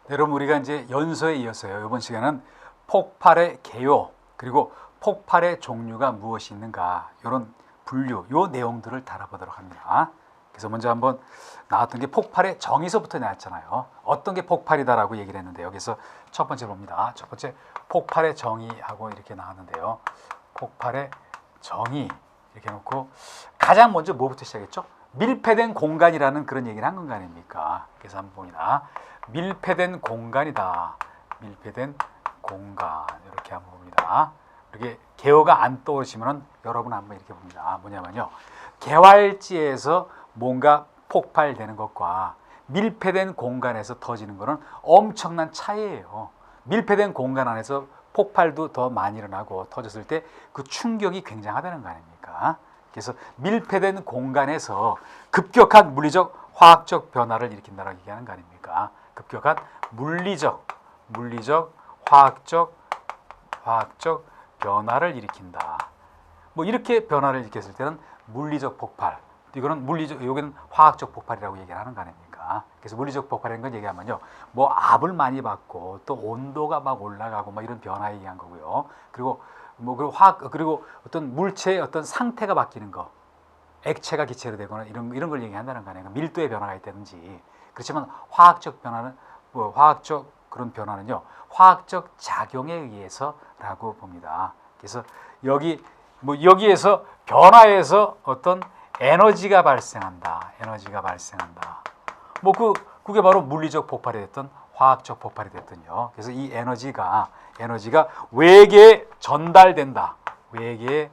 여러분 우리가 이제 연소에 이어서요. 이번 시간은 폭발의 개요 그리고 폭발의 종류가 무엇이 있는가 이런 분류, 요 내용들을 다뤄보도록 합니다. 그래서 먼저 한번 나왔던 게 폭발의 정의서부터 나왔잖아요. 어떤 게 폭발이다라고 얘기를 했는데 여기서 첫 번째 봅니다. 첫 번째 폭발의 정의하고 이렇게 나왔는데요. 폭발의 정의 이렇게 놓고 가장 먼저 뭐부터 시작했죠? 밀폐된 공간이라는 그런 얘기를 한 거 아닙니까? 그래서 한번 봅니다. 밀폐된 공간이다. 밀폐된 공간 이렇게 한번 봅니다. 이렇게 개요가 안 떠오르시면 여러분 한번 이렇게 봅니다. 뭐냐면요. 개활지에서 뭔가 폭발되는 것과 밀폐된 공간에서 터지는 것은 엄청난 차이예요. 밀폐된 공간 안에서 폭발도 더 많이 일어나고 터졌을 때 그 충격이 굉장하다는 거 아닙니까? 그래서 밀폐된 공간에서 급격한 물리적, 화학적 변화를 일으킨다라고 얘기하는 거 아닙니까? 급격한 물리적, 화학적 변화를 일으킨다. 뭐 이렇게 변화를 일으켰을 때는 물리적 폭발. 이거는 물리적, 여기는 화학적 폭발이라고 얘기를 하는 거 아닙니까? 그래서 물리적 폭발이라는 걸 얘기하면요, 뭐 압을 많이 받고 또 온도가 막 올라가고 막 이런 변화 얘기한 거고요. 그리고 뭐 그리고 어떤 물체의 어떤 상태가 바뀌는 거, 액체가 기체로 되거나 이런 걸 얘기한다는 거 아니에요. 밀도의 변화가 있다든지. 그렇지만 화학적 변화는 화학적 그런 변화는요, 화학적 작용에 의해서라고 봅니다. 그래서 여기에서 변화에서 어떤 에너지가 발생한다. 그게 바로 물리적 폭발이 됐든 화학적 폭발이 됐든요. 그래서 이 에너지가 외계에 전달된다. 외계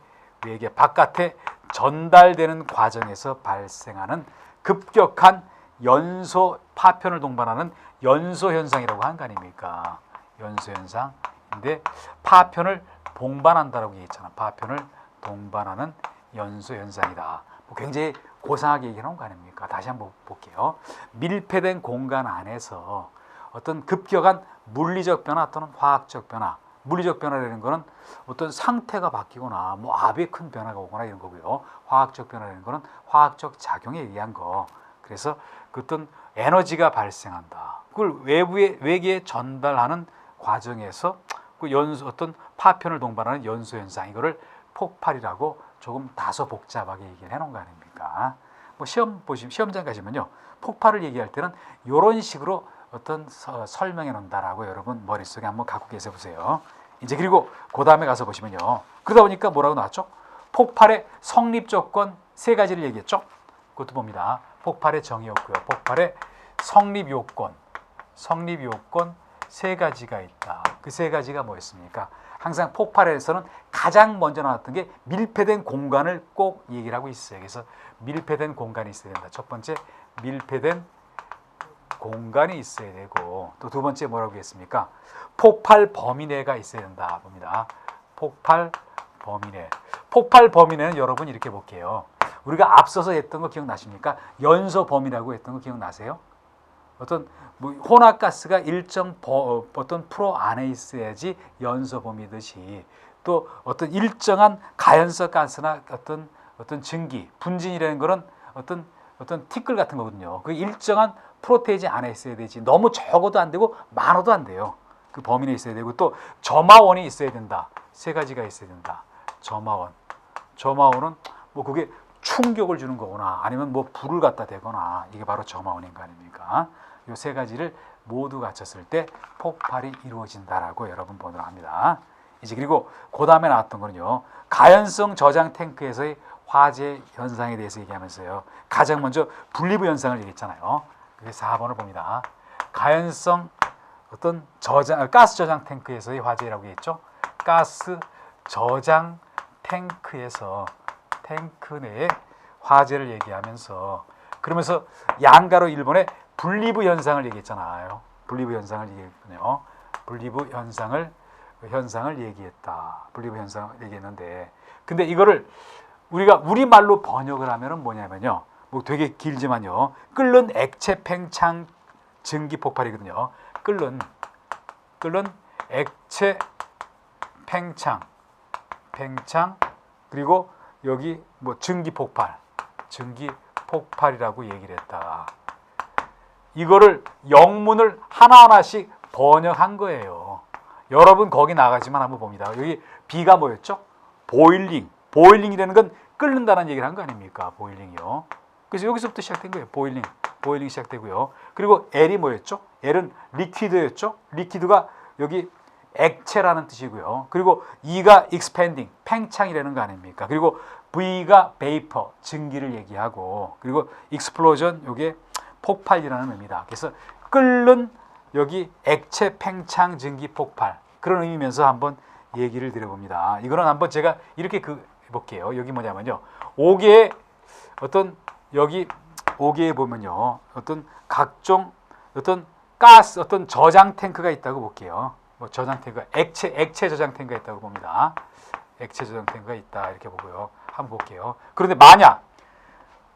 바깥에 전달되는 과정에서 발생하는 급격한 연소 파편을 동반하는 연소 현상이라고 한 거 아닙니까? 연소 현상인데 파편을 동반한다라고 얘기했잖아. 파편을 동반하는 연소 현상이다. 굉장히 고상하게 얘기하는 거 아닙니까? 다시 한번 볼게요. 밀폐된 공간 안에서 어떤 급격한 물리적 변화 또는 화학적 변화, 물리적 변화라는 것은 어떤 상태가 바뀌거나 뭐 압의 큰 변화가 오거나 이런 거고요. 화학적 변화라는 것은 화학적 작용에 의한 거. 그래서 그 어떤 에너지가 발생한다. 그걸 외계에 전달하는 과정에서 그 어떤 파편을 동반하는 연소 현상, 이거를 폭발이라고 조금 다소 복잡하게 얘기를 해놓은 거 아닙니까? 뭐 시험장 가시면요, 폭발을 얘기할 때는 이런 식으로 어떤 설명해 놓는다라고 여러분 머릿속에 한번 갖고 계셔 보세요. 이제 그리고 그 다음에 가서 보시면요, 그러다 보니까 뭐라고 나왔죠? 폭발의 성립 조건 세 가지를 얘기했죠. 그것도 봅니다. 폭발의 정의였고요. 폭발의 성립 요건 세 가지가 있다. 그 세 가지가 뭐였습니까? 항상 폭발에서는 가장 먼저 나왔던 게 밀폐된 공간을 꼭 얘기를 하고 있어요. 그래서 밀폐된 공간이 있어야 된다. 첫 번째, 밀폐된 공간이 있어야 되고, 또 두 번째 뭐라고 했습니까? 폭발 범위 내가 있어야 된다 봅니다. 폭발 범위 내는 여러분 이렇게 볼게요. 우리가 앞서서 했던 거 기억나십니까? 연소 범위라고 했던 거 기억나세요? 어떤 혼합가스가 일정 어떤 프로 안에 있어야지 연소 범위듯이, 또 어떤 일정한 가연성 가스나 어떤 증기, 분진이라는 거는 어떤 티끌 같은 거거든요. 그 일정한 프로테이지 안에 있어야 되지. 너무 적어도 안 되고 많아도 안 돼요. 그 범위 내에 있어야 되고, 또 점화원이 있어야 된다. 세 가지가 있어야 된다. 점화원은 뭐 그게 충격을 주는 거거나 아니면 뭐 불을 갖다 대거나, 이게 바로 점화원인 거 아닙니까? 이 세 가지를 모두 갖췄을 때 폭발이 이루어진다라고 여러분 보도록 합니다. 이제 그리고 그 다음에 나왔던 거는요, 가연성 저장 탱크에서의 화재 현상에 대해서 얘기하면서요, 가장 먼저 분리부 현상을 얘기했잖아요. 그게 4번을 봅니다. 가연성 어떤 가스 저장 탱크에서의 화재라고 했죠. 가스 저장 탱크에서 탱크 내의 화재를 얘기하면서, 그러면서 양가로 1번에 분리부 현상을 얘기했잖아요. 분리부 현상을 얘기했군요. 분리부 현상을 얘기했다. 분리부 현상을 얘기했는데, 근데 이거를 우리가 우리말로 번역을 하면은 뭐냐면요, 뭐 되게 길지만요, 끓는 액체 팽창 증기 폭발이거든요. 끓는 액체 팽창 그리고 여기 뭐 증기 폭발이라고 얘기를 했다. 이거를 영문을 하나하나씩 번역한 거예요. 여러분 거기 나가지만 한번 봅니다. 여기 B가 뭐였죠? 보일링. 보일링이라는 건 끓는다는 얘기를 한 거 아닙니까? 보일링이요. 그래서 여기서부터 시작된 거예요. 보일링. 보일링 시작되고요. 그리고 L이 뭐였죠? L은 리퀴드였죠? 리퀴드가 여기 액체라는 뜻이고요. 그리고 E가 expanding, 팽창이라는 거 아닙니까? 그리고 V가 vapor, 증기를 얘기하고, 그리고 explosion, 이게 폭발이라는 의미다. 그래서 끓는 여기 액체 팽창 증기 폭발, 그런 의미면서 한번 얘기를 드려봅니다. 이거는 한번 제가 이렇게 해볼게요. 여기 뭐냐면요, 5개의 어떤 여기 5개에 보면요, 어떤 각종 어떤 가스, 어떤 저장 탱크가 있다고 볼게요. 뭐 저장 탱크가 액체 저장 탱크가 있다고 봅니다. 액체 저장 탱크가 있다 이렇게 보고요. 한번 볼게요. 그런데 만약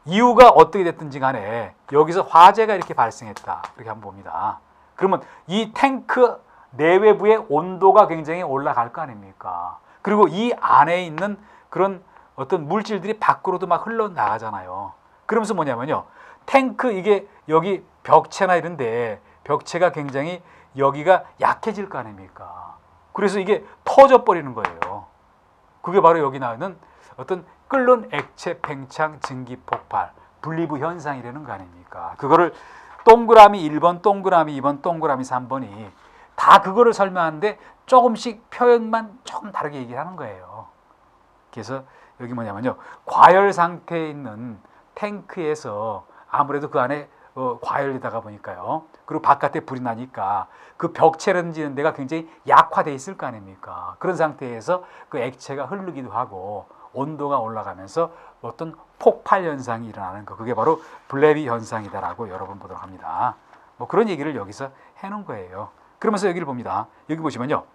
이유가 어떻게 됐든지 간에 여기서 화재가 이렇게 발생했다, 이렇게 한번 봅니다. 그러면 이 탱크 내외부의 온도가 굉장히 올라갈 거 아닙니까? 그리고 이 안에 있는 그런 어떤 물질들이 밖으로도 막 흘러나가잖아요. 그러면서 뭐냐면요, 탱크 이게 여기 벽체나 이런데 벽체가 굉장히 여기가 약해질 거 아닙니까? 그래서 이게 터져 버리는 거예요. 그게 바로 여기 나오는 어떤 끓는 액체 팽창 증기 폭발, 분리부 현상이라는 거 아닙니까? 그거를 동그라미 1번, 동그라미 2번, 동그라미 3번이 다 그거를 설명하는데 조금씩 표현만 조금 다르게 얘기하는 거예요. 그래서 여기 뭐냐면요, 과열 상태에 있는 탱크에서 아무래도 그 안에 과열되다가 보니까요, 그리고 바깥에 불이 나니까 그 벽체라든지 이런 데가 굉장히 약화돼 있을 거 아닙니까? 그런 상태에서 그 액체가 흐르기도 하고 온도가 올라가면서 어떤 폭발 현상이 일어나는 거, 그게 바로 블레비 현상이다라고 여러분 보도록 합니다. 뭐 그런 얘기를 여기서 해놓은 거예요. 그러면서 여기를 봅니다. 여기 보시면요,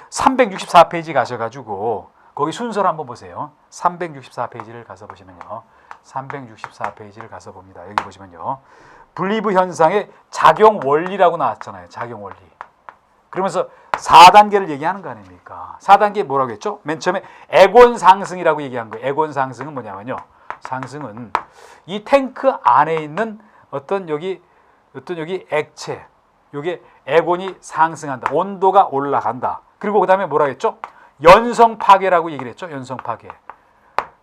364페이지 가셔가지고 거기 순서를 한번 보세요. 364페이지를 가서 보시면요, 364페이지를 가서 봅니다. 여기 보시면요, 분리부 현상의 작용 원리라고 나왔잖아요. 작용 원리. 그러면서 4단계를 얘기하는 거 아닙니까? 4단계 뭐라고 했죠? 맨 처음에 에곤 상승이라고 얘기한 거예요. 에곤 상승은 뭐냐면요, 상승은 이 탱크 안에 있는 어떤 여기 액체, 요게 에곤이 상승한다, 온도가 올라간다. 그리고 그 다음에 뭐라고 했죠? 연성 파괴라고 얘기를 했죠. 연성 파괴.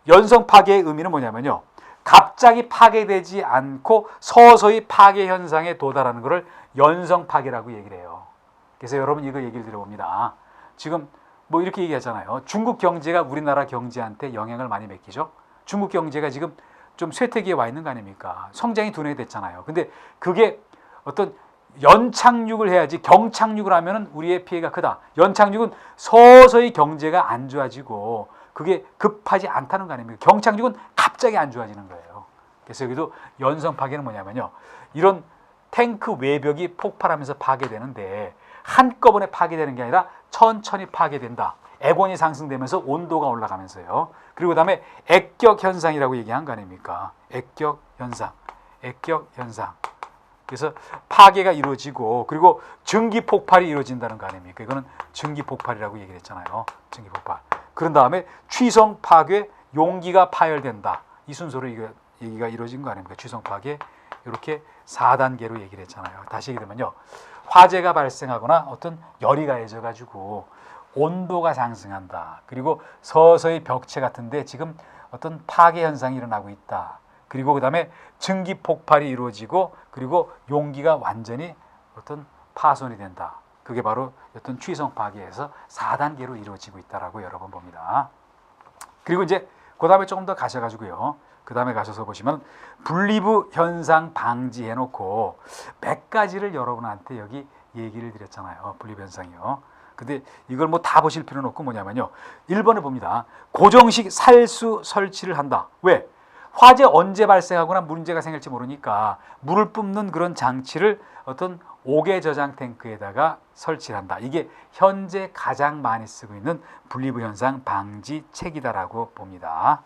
연성 파괴의 의미는 뭐냐면요, 갑자기 파괴되지 않고 서서히 파괴 현상에 도달하는 것을 연성 파괴라고 얘기를 해요. 그래서 여러분 이거 얘기를 드려봅니다. 지금 뭐 이렇게 얘기하잖아요. 중국 경제가 우리나라 경제한테 영향을 많이 미치죠. 중국 경제가 지금 좀 쇠퇴기에 와 있는 거 아닙니까? 성장이 둔화가 됐잖아요. 근데 그게 어떤 연착륙을 해야지, 경착륙을 하면은 우리의 피해가 크다. 연착륙은 서서히 경제가 안 좋아지고 그게 급하지 않다는 거 아닙니까? 경착륙은 갑자기 안 좋아지는 거예요. 그래서 여기도 연성 파괴는 뭐냐면요, 이런 탱크 외벽이 폭발하면서 파괴되는데 한꺼번에 파괴되는 게 아니라 천천히 파괴된다. 에곤이 상승되면서 온도가 올라가면서요. 그리고 그다음에 액격 현상이라고 얘기한 거 아닙니까? 액격 현상. 액격 현상. 그래서 파괴가 이루어지고, 그리고 증기 폭발이 이루어진다는 거 아닙니까? 이거는 증기 폭발이라고 얘기를 했잖아요. 증기 폭발. 그런 다음에 취성 파괴, 용기가 파열된다. 이 순서로 얘기가 이루어진 거 아닙니까? 취성 파괴. 이렇게 4단계로 얘기를 했잖아요. 다시 얘기하면요, 화재가 발생하거나 어떤 열이 가해져 가지고 온도가 상승한다. 그리고 서서히 벽체 같은데 지금 어떤 파괴 현상이 일어나고 있다. 그리고 그 다음에 증기 폭발이 이루어지고, 그리고 용기가 완전히 어떤 파손이 된다. 그게 바로 어떤 취성 파괴에서 4단계로 이루어지고 있다라고 여러분 봅니다. 그리고 이제 그 다음에 조금 더 가셔가지고요, 그 다음에 가셔서 보시면 분리부 현상 방지해 놓고 몇 가지를 여러분한테 여기 얘기를 드렸잖아요. 분리부 현상이요. 근데 이걸 뭐 다 보실 필요는 없고 뭐냐면요, 1번을 봅니다. 고정식 살수 설치를 한다. 왜? 화재 언제 발생하거나 문제가 생길지 모르니까 물을 뿜는 그런 장치를 어떤 5개 저장 탱크에다가 설치를 한다. 이게 현재 가장 많이 쓰고 있는 분리부 현상 방지 책이다라고 봅니다.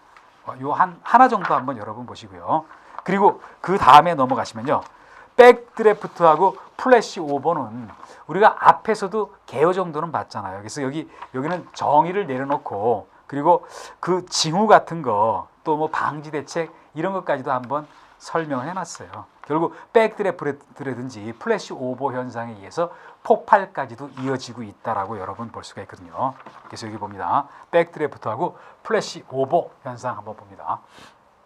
요 하나 정도 한번 여러분 보시고요. 그리고 그 다음에 넘어가시면요, 백드래프트하고 플래시 오버는 우리가 앞에서도 개요 정도는 봤잖아요. 그래서 여기는 정의를 내려놓고, 그리고 그 징후 같은 거, 또 뭐 방지 대책 이런 것까지도 한번 설명을 해놨어요. 결국 백드래프트라든지 플래시 오버 현상에 의해서 폭발까지도 이어지고 있다라고 여러분 볼 수가 있거든요. 그래서 여기 봅니다. 백드래프트하고 플래시 오버 현상 한번 봅니다.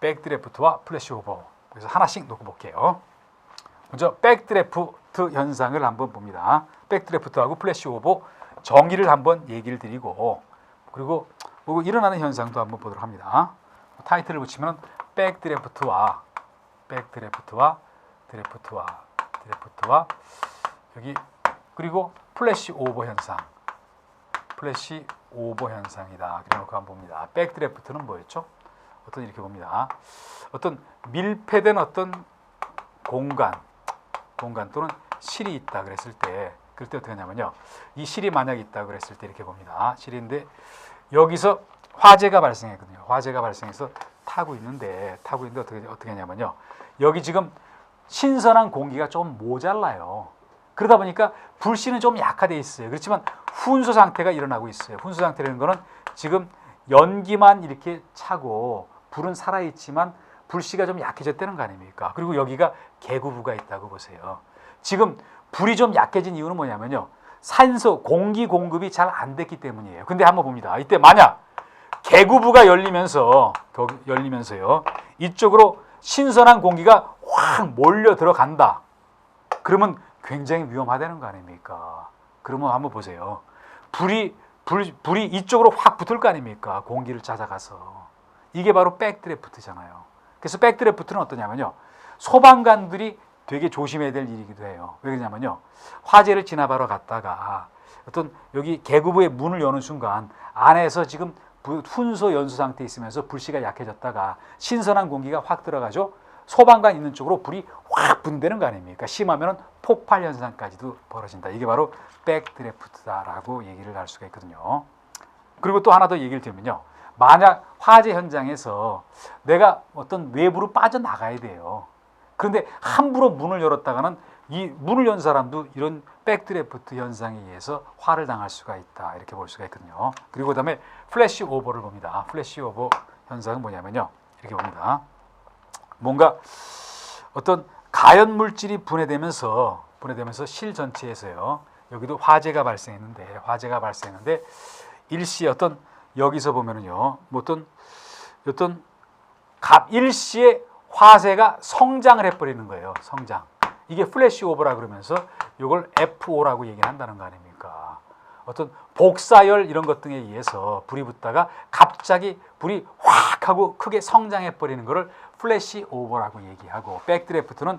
백드래프트와 플래시 오버. 그래서 하나씩 놓고 볼게요. 먼저 백드래프트 현상을 한번 봅니다. 백드래프트하고 플래시 오버 정의를 한번 얘기를 드리고 그리고 일어나는 현상도 한번 보도록 합니다. 타이틀을 붙이면 백드래프트와 여기 그리고 플래시 오버 현상이다. 그래놓고 한번 봅니다. 백드래프트는 뭐였죠? 이렇게 봅니다. 어떤 밀폐된 어떤 공간 또는 실이 있다 그랬을 때 그럴 때 어떻게 하냐면요. 이 실이 만약 있다 그랬을 때 이렇게 봅니다. 실인데 여기서 화재가 발생했거든요. 화재가 발생해서 타고 있는데 어떻게 하냐면요. 여기 지금 신선한 공기가 좀 모자라요. 그러다 보니까 불씨는 좀 약화되어 있어요. 그렇지만 훈수 상태가 일어나고 있어요. 훈수 상태라는 거는 지금 연기만 이렇게 차고 불은 살아있지만 불씨가 좀 약해졌다는 거 아닙니까? 그리고 여기가 계구부가 있다고 보세요. 지금 불이 좀 약해진 이유는 뭐냐면요. 산소, 공기 공급이 잘 안 됐기 때문이에요. 근데 한번 봅니다. 이때 만약 계구부가 열리면서요. 이쪽으로 신선한 공기가 확 몰려 들어간다. 그러면 굉장히 위험하다는 거 아닙니까? 그러면 한번 보세요. 불이 이쪽으로 확 붙을 거 아닙니까? 공기를 찾아가서. 이게 바로 백드래프트잖아요. 그래서 백드래프트는 어떠냐면요. 소방관들이 되게 조심해야 될 일이기도 해요. 왜 그러냐면요. 화재를 진압하러 갔다가 어떤 여기 계구부의 문을 여는 순간 안에서 지금 훈소 연소 상태에 있으면서 불씨가 약해졌다가 신선한 공기가 확 들어가죠. 소방관 있는 쪽으로 불이 확 분대는 거 아닙니까? 심하면 폭발 현상까지도 벌어진다. 이게 바로 백드래프트다라고 얘기를 할 수가 있거든요. 그리고 또 하나 더 얘기를 드리면요. 만약 화재 현장에서 내가 어떤 외부로 빠져나가야 돼요. 그런데 함부로 문을 열었다가는 이 문을 연 사람도 이런 백드래프트 현상에 의해서 화를 당할 수가 있다. 이렇게 볼 수가 있거든요. 그리고 그다음에 플래시 오버를 봅니다. 플래시 오버 현상은 뭐냐면요. 이렇게 봅니다. 뭔가 어떤 가연 물질이 분해되면서 실 전체에서요. 여기도 화재가 발생했는데 일시에 어떤 여기서 보면은요. 어떤 일시에 화재가 성장을 해버리는 거예요. 성장. 이게 플래시 오버라 그러면서 이걸 FO라고 얘기를 한다는 거 아닙니까? 어떤 복사열 이런 것 등에 의해서 불이 붙다가 갑자기 불이 확 하고 크게 성장해 버리는 것을 플래시 오버라고 얘기하고, 백드래프트는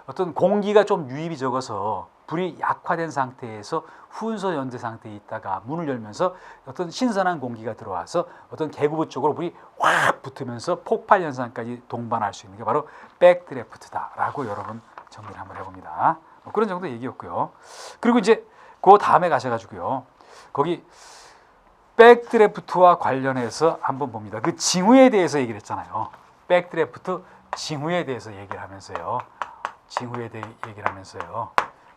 어떤 공기가 좀 유입이 적어서 불이 약화된 상태에서 훈소 연재 상태에 있다가 문을 열면서 어떤 신선한 공기가 들어와서 어떤 계구부 쪽으로 불이 확 붙으면서 폭발 현상까지 동반할 수 있는 게 바로 백드래프트다라고 여러분 정리를 한번 해봅니다. 그런 정도 얘기였고요. 그리고 이제 그 다음에 가셔가지고요. 거기 백드래프트와 관련해서 한번 봅니다. 그 징후에 대해서 얘기를 했잖아요. 백드래프트 징후에 대해서 얘기를 하면서요.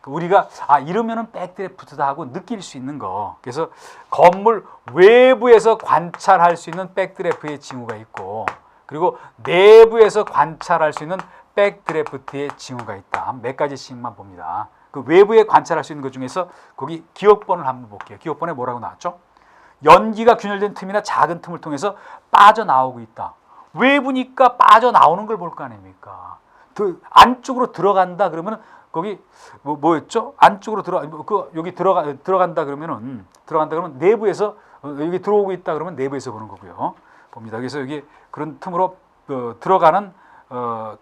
우리가 이러면은 백드래프트다 하고 느낄 수 있는 거. 그래서 건물 외부에서 관찰할 수 있는 백드래프트의 징후가 있고, 그리고 내부에서 관찰할 수 있는 백드래프트의 징후가 있다. 몇 가지씩만 봅니다. 그 외부에 관찰할 수 있는 것 중에서 거기 기억번을 한번 볼게요. 기억번에 뭐라고 나왔죠? 연기가 균열된 틈이나 작은 틈을 통해서 빠져나오고 있다. 외부니까 빠져나오는 걸 볼 거 아닙니까? 안쪽으로 들어간다 그러면 거기 뭐였죠? 안쪽으로 여기 들어간다 그러면 내부에서 여기 들어오고 있다 그러면 내부에서 보는 거고요. 봅니다. 그래서 여기 그런 틈으로 들어가는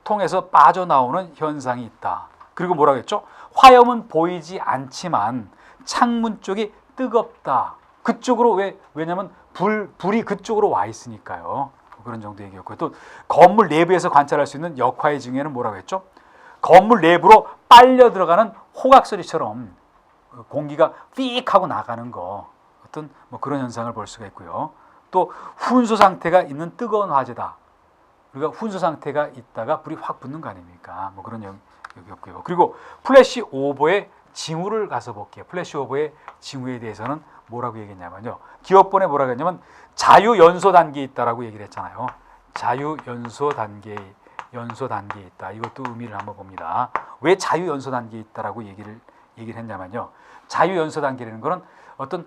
통해서 빠져나오는 현상이 있다. 그리고 뭐라고 했죠? 화염은 보이지 않지만 창문 쪽이 뜨겁다. 그쪽으로 왜냐면 불이 그쪽으로 와 있으니까요. 그런 정도 얘기였고요. 또 건물 내부에서 관찰할 수 있는 역화의 징후에는 뭐라고 했죠? 건물 내부로 빨려 들어가는 호각 소리처럼 공기가 삑 하고 나가는 거, 어떤 그런 현상을 볼 수가 있고요. 또 훈수 상태가 있는 뜨거운 화재다. 우리가 훈수 상태가 있다가 불이 확 붙는 거 아닙니까? 그런 얘기였고요. 그리고 플래시 오버의 징후를 가서 볼게요. 플래시 오버의 징후에 대해서는 뭐라고 얘기했냐면요. 기업본에 뭐라고 했냐면 자유 연소 단계에 있다라고 얘기를 했잖아요. 자유 연소 단계에 연소 단계에 있다. 이것도 의미를 한번 봅니다. 왜 자유 연소 단계에 있다라고 얘기를 했냐면요. 자유 연소 단계라는 거는 어떤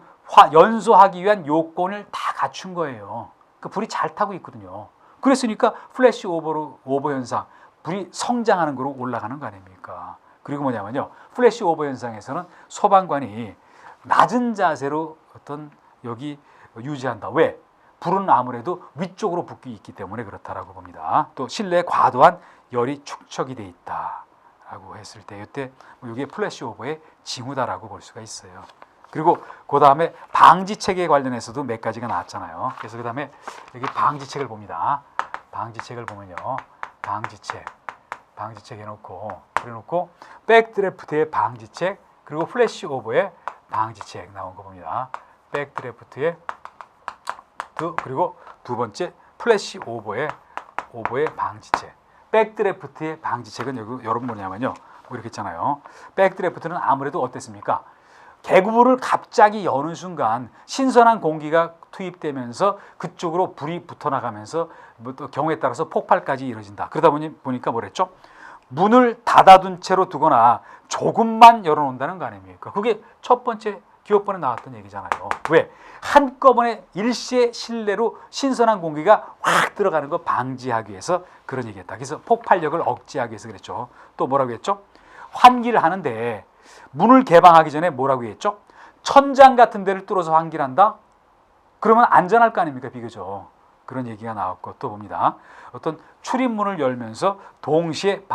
연소하기 위한 요건을 다 갖춘 거예요. 그 불이 잘 타고 있거든요. 그랬으니까 플래시 오버 현상, 불이 성장하는 거로 올라가는 거 아닙니까? 그리고 뭐냐면요. 플래시 오버 현상에서는 소방관이 낮은 자세로 어떤 여기 유지한다. 왜? 불은 아무래도 위쪽으로 붙기 있기 때문에 그렇다라고 봅니다. 또 실내에 과도한 열이 축적이 돼 있다라고 했을 때 이때 이게 플래시 오버의 징후다라고 볼 수가 있어요. 그리고 그 다음에 방지책에 관련해서도 몇 가지가 나왔잖아요. 그래서 그 다음에 여기 방지책을 봅니다. 방지책을 보면요. 방지책 해놓고 그래놓고 백드래프트의 방지책 그리고 플래시 오버의 방지책 나온 거 봅니다. 백드래프트의 그리고 두 번째 플래시 오버의 방지책. 백드래프트의 방지책은 여러분 뭐냐면요. 뭐 이렇게 있잖아요. 백드래프트는 아무래도 어땠습니까? 개구부를 갑자기 여는 순간 신선한 공기가 투입되면서 그쪽으로 불이 붙어나가면서 뭐 또 경우에 따라서 폭발까지 이루어진다. 그러다 보니까 뭐랬죠? 문을 닫아둔 채로 두거나 조금만 열어놓는다는 거 아닙니까? 그게 첫 번째 기업번에 나왔던 얘기잖아요. 왜? 한꺼번에 일시에 실내로 신선한 공기가 확 들어가는 거 방지하기 위해서 그런 얘기했다. 그래서 폭발력을 억제하기 위해서 그랬죠. 또 뭐라고 했죠? 환기를 하는데 문을 개방하기 전에 뭐라고 했죠? 천장 같은 데를 뚫어서 환기를 한다? 그러면 안전할 거 아닙니까? 비교적. 그런 얘기가 나왔고 또 봅니다. 어떤 출입문을 열면서 동시에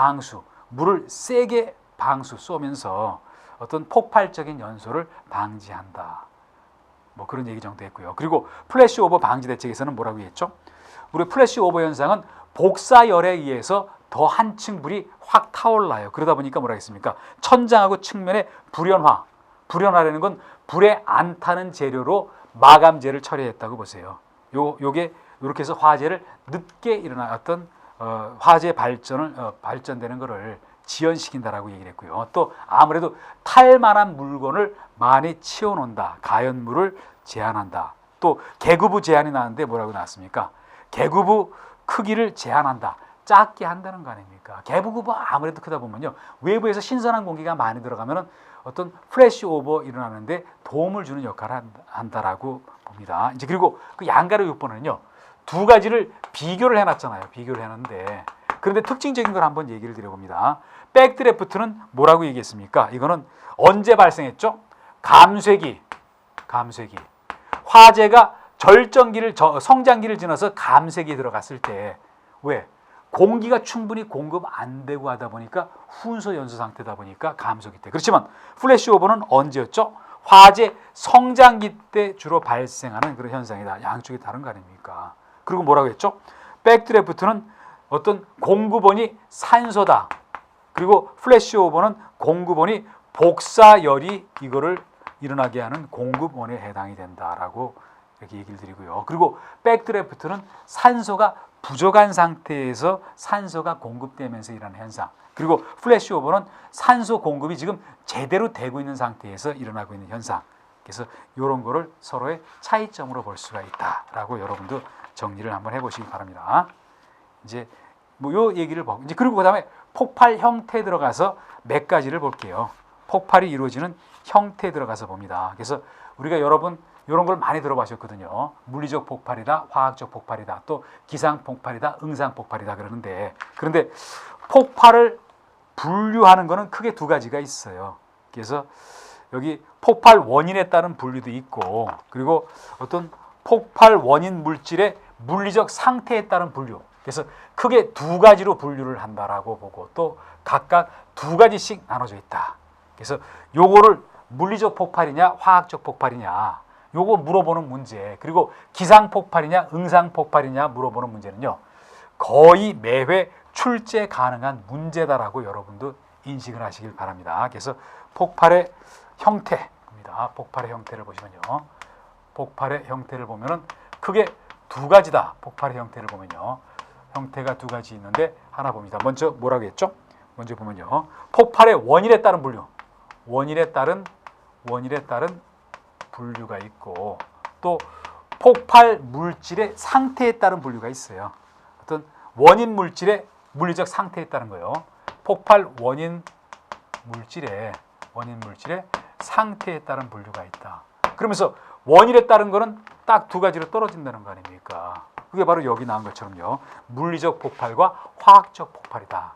물을 세게 쏘면서 어떤 폭발적인 연소를 방지한다. 뭐 그런 얘기 정도 했고요. 그리고 플래시 오버 방지 대책에서는 뭐라고 했죠? 우리 플래시 오버 현상은 복사열에 의해서 더 한층 불이 확 타올라요. 그러다 보니까 뭐라 했습니까? 천장하고 측면의 불연화라는 건 불에 안 타는 재료로 마감재를 처리했다고 보세요. 요게 이렇게 해서 화재를 늦게 일어났던 화재 발전되는 거를 지연시킨다라고 얘기를 했고요. 또 아무래도 탈만한 물건을 많이 치워놓는다. 가연물을 제한한다. 또 개구부 제한이 나왔는데 뭐라고 나왔습니까? 개구부 크기를 제한한다. 작게 한다는 거 아닙니까? 개구부가 아무래도 크다 보면요. 외부에서 신선한 공기가 많이 들어가면 어떤 플래시 오버 일어나는데 도움을 주는 역할을 한다라고 봅니다. 이제 그리고 그 양가로 6번은요. 두 가지를 비교를 해놨잖아요. 비교를 해놨는데 그런데 특징적인 걸 한번 얘기를 드려봅니다. 백드래프트는 뭐라고 얘기했습니까? 이거는 언제 발생했죠? 감쇄기. 화재가 성장기를 지나서 감쇄기 들어갔을 때 왜? 공기가 충분히 공급 안 되고 하다 보니까 훈소 연소 상태다 보니까 감소기 때. 그렇지만 플래시 오버는 언제였죠? 화재 성장기 때 주로 발생하는 그런 현상이다. 양쪽이 다른 거 아닙니까? 그리고 뭐라고 했죠? 백드래프트는 어떤 공급원이 산소다. 그리고 플래시 오버는 공급원이 복사열이 이거를 일어나게 하는 공급원에 해당이 된다라고 이렇게 얘기를 드리고요. 그리고 백드래프트는 산소가 부족한 상태에서 산소가 공급되면서 일어나는 현상. 그리고 플래시 오버는 산소 공급이 지금 제대로 되고 있는 상태에서 일어나고 있는 현상. 그래서 이런 거를 서로의 차이점으로 볼 수가 있다라고 여러분도 정리를 한번 해보시기 바랍니다. 이제 뭐 요 얘기를 보고 이제 그리고 그다음에 폭발 형태에 들어가서 몇 가지를 볼게요. 폭발이 이루어지는 형태에 들어가서 봅니다. 그래서 우리가 여러분 이런 걸 많이 들어보셨거든요. 물리적 폭발이다, 화학적 폭발이다, 또 기상 폭발이다, 응상 폭발이다 그러는데 그런데 폭발을 분류하는 거는 크게 두 가지가 있어요. 그래서 여기 폭발 원인에 따른 분류도 있고 그리고 어떤 폭발 원인 물질의 물리적 상태에 따른 분류. 그래서 크게 두 가지로 분류를 한다라고 보고 또 각각 두 가지씩 나눠져 있다. 그래서 요거를 물리적 폭발이냐 화학적 폭발이냐 요거 물어보는 문제 그리고 기상 폭발이냐 응상 폭발이냐 물어보는 문제는요. 거의 매회 출제 가능한 문제다라고 여러분도 인식을 하시길 바랍니다. 그래서 폭발의 형태입니다. 폭발의 형태를 보시면요. 폭발의 형태를 보면은 크게 두 가지다. 폭발의 형태를 보면요. 형태가 두 가지 있는데 하나 봅니다. 먼저 뭐라고 했죠? 먼저 보면요. 폭발의 원인에 따른 분류. 원인에 따른 분류가 있고 또 폭발 물질의 상태에 따른 분류가 있어요. 어떤 원인 물질의 물리적 상태에 있다는 거예요. 폭발 원인 물질의 상태에 따른 분류가 있다. 그러면서 원인에 따른 거는 딱 두 가지로 떨어진다는 거 아닙니까? 그게 바로 여기 나온 것처럼요. 물리적 폭발과 화학적 폭발이다.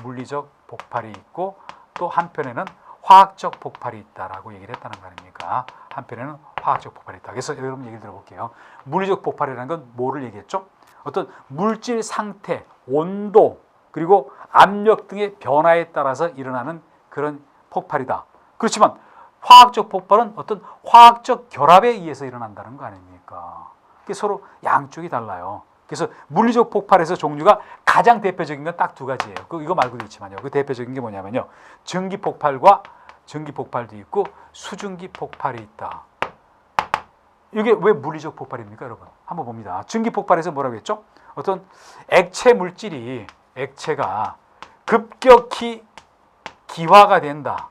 물리적 폭발이 있고 또 한편에는 화학적 폭발이 있다라고 얘기를 했다는 거 아닙니까? 한편에는 화학적 폭발이 있다. 그래서 여러분 얘기를 들어볼게요. 물리적 폭발이라는 건 뭐를 얘기했죠? 어떤 물질 상태, 온도, 그리고 압력 등의 변화에 따라서 일어나는 그런 폭발이다. 그렇지만 화학적 폭발은 어떤 화학적 결합에 의해서 일어난다는 거 아닙니까? 그게 서로 양쪽이 달라요. 그래서 물리적 폭발에서 종류가 가장 대표적인 건 딱 두 가지예요. 이거 말고도 있지만요. 그 대표적인 게 뭐냐면요. 전기 폭발과 전기 폭발도 있고 수증기 폭발이 있다. 이게 왜 물리적 폭발입니까, 여러분? 한번 봅니다. 전기 폭발에서 뭐라고 했죠? 어떤 액체 물질이 액체가 급격히 기화가 된다.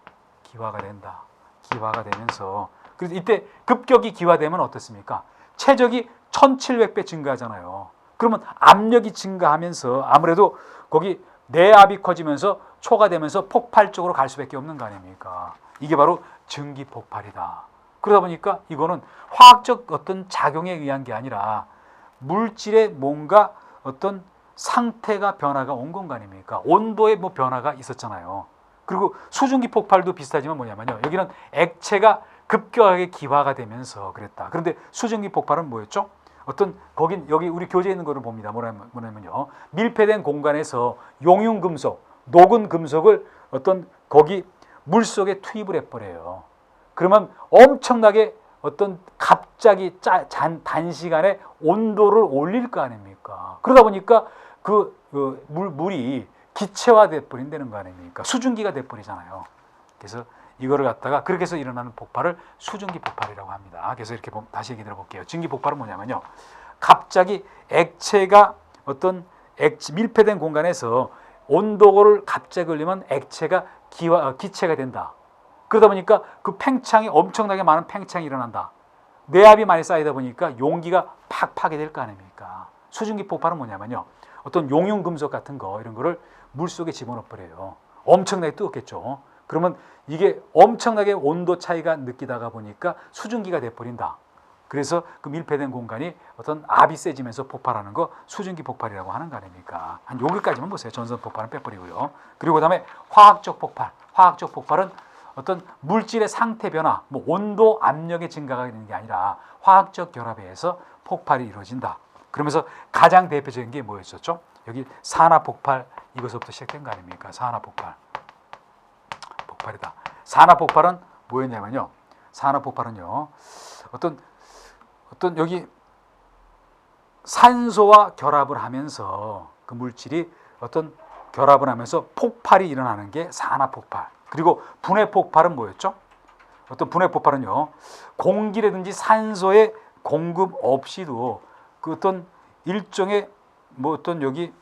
기화가 되면서 그래서 이때 급격히 기화되면 어떻습니까? 체적이 1700배 증가하잖아요. 그러면 압력이 증가하면서 아무래도 거기 내압이 커지면서 초과되면서 폭발 쪽으로 갈 수밖에 없는 거 아닙니까? 이게 바로 전기 폭발이다. 그러다 보니까 이거는 화학적 어떤 작용에 의한 게 아니라 물질의 뭔가 어떤 상태가 변화가 온 건 거 아닙니까? 온도에 뭐 변화가 있었잖아요. 그리고 수증기 폭발도 비슷하지만 뭐냐면요. 여기는 액체가 급격하게 기화가 되면서 그랬다. 그런데 수증기 폭발은 뭐였죠? 어떤 거긴 여기 우리 교재에 있는 거를 봅니다. 뭐냐면요. 밀폐된 공간에서 용융 금속, 녹은 금속을 어떤 거기 물 속에 투입을 해버려요. 그러면 엄청나게 어떤 갑자기 단시간에 온도를 올릴 거 아닙니까? 그러다 보니까 물이 기체화돼 버린다는 거 아닙니까? 수증기가 돼 버리잖아요. 그래서 이거를 갖다가 그렇게 해서 일어나는 폭발을 수증기 폭발이라고 합니다. 그래서 이렇게 다시 얘기 들어볼게요. 전기 폭발은 뭐냐면요. 갑자기 액체가 어떤 밀폐된 공간에서 온도를 갑자기 올리면 액체가 기체가 된다. 그러다 보니까 그 팽창이 엄청나게 많은 팽창이 일어난다. 내압이 많이 쌓이다 보니까 용기가 팍 파괴될 거 아닙니까? 수증기 폭발은 뭐냐면요. 어떤 용융 금속 같은 거 이런 거를 물 속에 집어넣어 버려요. 엄청나게 뜨겁겠죠. 그러면 이게 엄청나게 온도 차이가 느끼다가 보니까 수증기가 돼버린다. 그래서 그 밀폐된 공간이 어떤 압이 세지면서 폭발하는 거 수증기 폭발이라고 하는 거 아닙니까? 한 여기까지만 보세요. 전선 폭발은 빼버리고요. 그리고 그다음에 화학적 폭발. 화학적 폭발은 어떤 물질의 상태 변화, 뭐 온도, 압력의 증가가 있는 게 아니라 화학적 결합에 의해서 폭발이 이루어진다. 그러면서 가장 대표적인 게 뭐였었죠? 여기 산화 폭발, 이것부터 시작된 거 아닙니까? 산화 폭발이다. 산화 폭발은 뭐였냐면요. 산화 폭발은요. 어떤 여기 산소와 결합을 하면서 그 물질이 어떤 결합을 하면서 폭발이 일어나는 게 산화 폭발. 그리고 분해 폭발은 뭐였죠? 어떤 분해 폭발은요. 공기라든지 산소의 공급 없이도 그 어떤 일종의 뭐 어떤 여기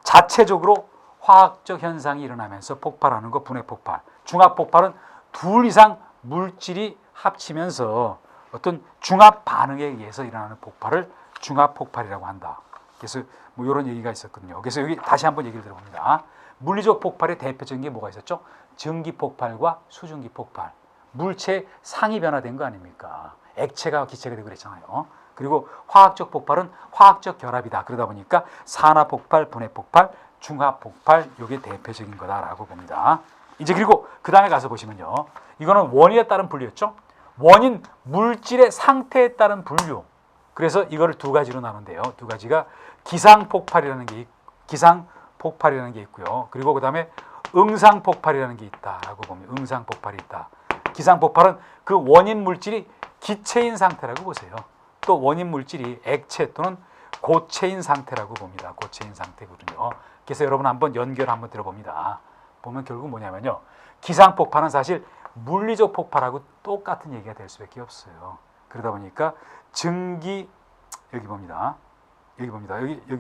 자체적으로 화학적 현상이 일어나면서 폭발하는 거 분해 폭발. 중합 폭발은 둘 이상 물질이 합치면서 어떤 중합 반응에 의해서 일어나는 폭발을 중합 폭발이라고 한다. 그래서 뭐 이런 얘기가 있었거든요. 그래서 여기 다시 한번 얘기를 들어봅니다. 물리적 폭발의 대표적인 게 뭐가 있었죠? 전기 폭발과 수증기 폭발. 물체 상이 변화된 거 아닙니까? 액체가 기체가 되고 그랬잖아요. 그리고 화학적 폭발은 화학적 결합이다. 그러다 보니까 산화 폭발, 분해 폭발, 중합 폭발 이게 대표적인 거다라고 봅니다. 이제 그리고 그 다음에 가서 보시면요. 이거는 원인에 따른 분류였죠. 원인 물질의 상태에 따른 분류. 그래서 이거를 두 가지로 나눈대요. 두 가지가 기상폭발이라는 게 있고요. 그리고 그 다음에 응상폭발이라는 게 있다라고 보면 응상폭발이 있다. 기상폭발은 그 원인 물질이 기체인 상태라고 보세요. 또 원인 물질이 액체 또는 고체인 상태라고 봅니다. 고체인 상태거든요. 그래서 여러분 한번 연결 한번 들어봅니다. 보면 결국 뭐냐면요. 기상폭발은 사실 물리적 폭발하고 똑같은 얘기가 될 수밖에 없어요. 그러다 보니까 전기 여기 봅니다. 여기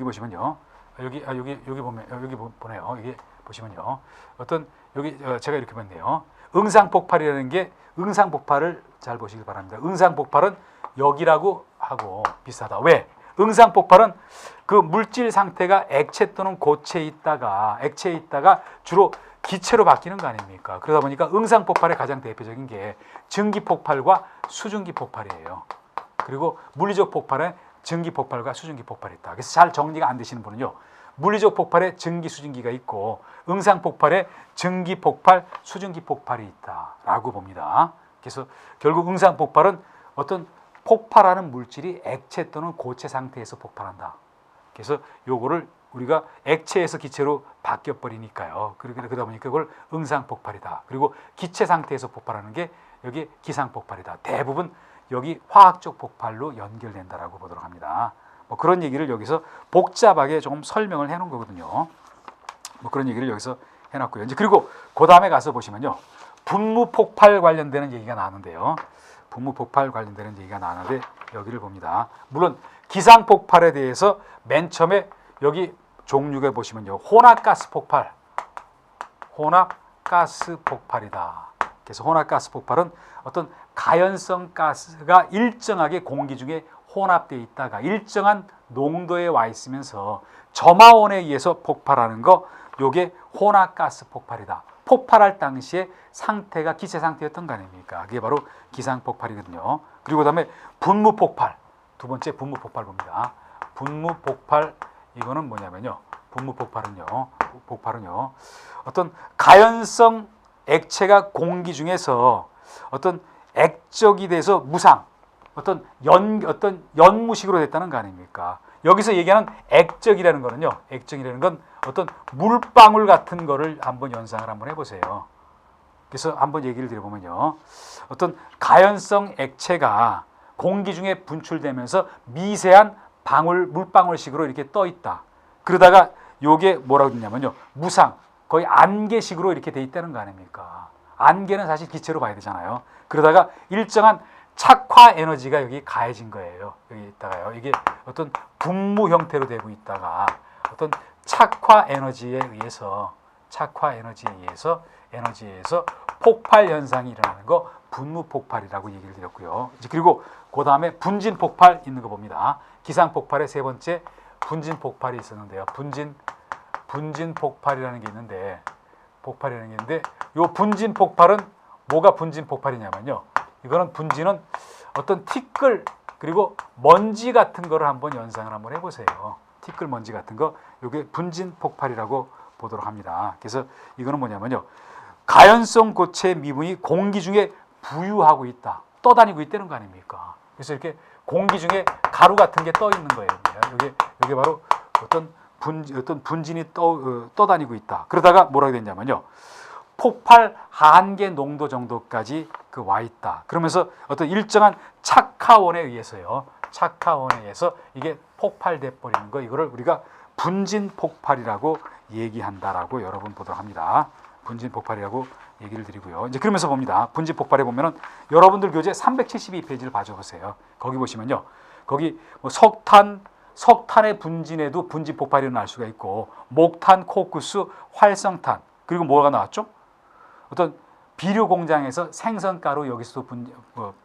보시면요. 여기 보네요. 여기 보시면요. 어떤 여기 제가 이렇게 봤네요. 응상폭발이라는 게 응상폭발을 잘 보시기 바랍니다. 응상폭발은 여기라고 하고 비슷하다. 왜? 응상 폭발은 그 물질 상태가 액체 또는 고체에 있다가 주로 기체로 바뀌는 거 아닙니까? 그러다 보니까 응상 폭발의 가장 대표적인 게 증기 폭발과 수증기 폭발이에요. 그리고 물리적 폭발은 증기 폭발과 수증기 폭발이 있다. 그래서 잘 정리가 안 되시는 분은요, 물리적 폭발에 증기, 수증기가 있고 응상 폭발에 증기 폭발, 수증기 폭발이 있다라고 봅니다. 그래서 결국 응상 폭발은 어떤 폭발하는 물질이 액체 또는 고체 상태에서 폭발한다. 그래서 요거를 우리가 액체에서 기체로 바뀌어 버리니까요. 그러다 보니까 그걸 응상 폭발이다. 그리고 기체 상태에서 폭발하는 게 여기 기상 폭발이다. 대부분 여기 화학적 폭발로 연결된다라고 보도록 합니다. 뭐 그런 얘기를 여기서 복잡하게 조금 설명을 해놓은 거거든요. 뭐 그런 얘기를 여기서 해놨고요. 이제 그리고 그 다음에 가서 보시면요, 분무 폭발 관련되는 얘기가 나오는데요. 분무 폭발 관련되는 얘기가 나오는데 여기를 봅니다. 물론 기상 폭발에 대해서 맨 처음에 여기 종류가 보시면요, 혼합가스 폭발, 혼합가스 폭발이다. 그래서 혼합가스 폭발은 어떤 가연성 가스가 일정하게 공기 중에 혼합되어 있다가 일정한 농도에 와 있으면서 점화원에 의해서 폭발하는 거, 요게 혼합가스 폭발이다. 폭발할 당시에 상태가 기체 상태였던 거 아닙니까? 그게 바로 기상 폭발이거든요. 그리고 그다음에 분무 폭발, 두 번째 분무 폭발 봅니다. 분무 폭발, 이거는 뭐냐면요, 분무 폭발은요 어떤 가연성 액체가 공기 중에서 어떤 액적이 돼서 무상, 어떤 연무식으로 됐다는 거 아닙니까? 여기서 얘기하는 액적이라는 거는요, 액적이라는 건 어떤 물방울 같은 거를 한번 연상을 한번 해보세요. 그래서 한번 얘기를 드려보면요, 어떤 가연성 액체가 공기 중에 분출되면서 미세한 물방울식으로 이렇게 떠 있다. 그러다가 요게 뭐라고 했냐면요, 무상, 거의 안개식으로 이렇게 돼 있다는 거 아닙니까? 안개는 사실 기체로 봐야 되잖아요. 그러다가 일정한 착화 에너지가 여기 가해진 거예요. 여기 있다가요, 이게 어떤 분무 형태로 되고 있다가 어떤 착화 에너지에 의해서 폭발 현상이 일어나는 거, 분무 폭발이라고 얘기를 드렸고요. 이제 그리고 그 다음에 분진 폭발 있는 거 봅니다. 기상 폭발의 세 번째 분진 폭발이 있었는데요. 분진 폭발이라는 게 있는데, 요 분진 폭발은 뭐가 분진 폭발이냐면요, 이거는 분진은 어떤 티끌 그리고 먼지 같은 거를 한번 연상을 한번 해보세요. 티끌 먼지 같은 거, 이게 분진 폭발이라고 보도록 합니다. 그래서 이거는 뭐냐면요, 가연성 고체 미분이 공기 중에 부유하고 있다, 떠다니고 있다는 거 아닙니까? 그래서 이렇게 공기 중에 가루 같은 게 떠 있는 거예요. 이게 바로 어떤 분진이 떠다니고 있다. 그러다가 뭐라고 됐냐면요, 폭발 한계 농도 정도까지 와 있다. 그러면서 어떤 일정한 착화원에 의해서 이게 폭발돼 버리는 거, 이거를 우리가 분진 폭발이라고 얘기한다라고 여러분 보도록 합니다. 분진 폭발이라고 얘기를 드리고요. 이제 그러면서 봅니다. 분진 폭발에 보면은 여러분들 교재 372페이지를 봐줘보세요. 거기 보시면요, 거기 뭐 석탄의 분진에도 분진 폭발이 일어날 수가 있고, 목탄, 코쿠스, 활성탄, 그리고 뭐가 나왔죠? 어떤 비료 공장에서 생선가루 여기서도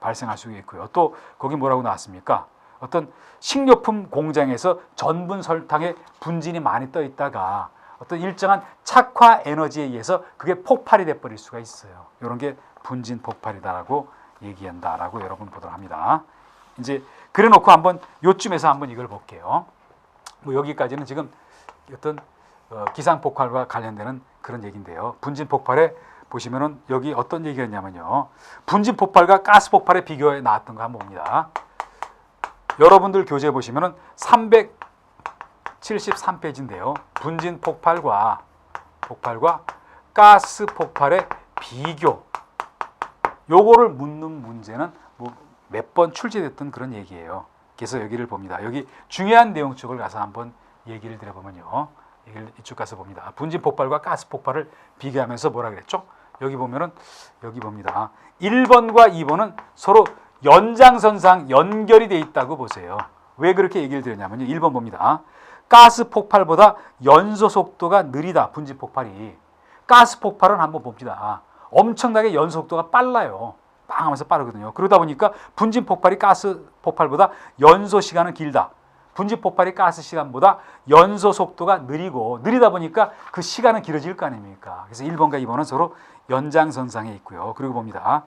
발생할 수 있고요. 또 거기 뭐라고 나왔습니까? 어떤 식료품 공장에서 전분 설탕에 분진이 많이 떠 있다가 어떤 일정한 착화 에너지에 의해서 그게 폭발이 돼 버릴 수가 있어요. 이런 게 분진 폭발이다라고 얘기한다라고 여러분 보도록 합니다. 이제 그래 놓고 한번 요쯤에서 한번 이걸 볼게요. 뭐 여기까지는 지금 어떤 기상 폭발과 관련되는 그런 얘기인데요. 분진 폭발에 보시면은 여기 어떤 얘기가 있냐면요, 분진 폭발과 가스 폭발의 비교에 나왔던 거 한번 봅니다. 여러분들 교재 보시면은 373페이지인데요. 분진 폭발과 가스 폭발의 비교, 요거를 묻는 문제는 뭐 몇 번 출제됐던 그런 얘기예요. 그래서 여기를 봅니다. 여기 중요한 내용 쪽을 가서 한번 얘기를 드려보면요, 이쪽 가서 봅니다. 분진 폭발과 가스 폭발을 비교하면서 뭐라 그랬죠? 여기 보면은 여기 봅니다. 1번과 2번은 서로 연장선상 연결이 돼 있다고 보세요. 왜 그렇게 얘기를 드렸냐면요, 1번 봅니다. 가스 폭발보다 연소 속도가 느리다. 분진 폭발이. 가스 폭발은 한번 봅니다. 엄청나게 연소 속도가 빨라요. 빵 하면서 빠르거든요. 그러다 보니까 분진 폭발이 가스 폭발보다 연소 시간은 길다. 분진 폭발이 가스 시간보다 연소 속도가 느리다 보니까 그 시간은 길어질 거 아닙니까? 그래서 1번과 2번은 서로 연장선상에 있고요. 그리고 봅니다.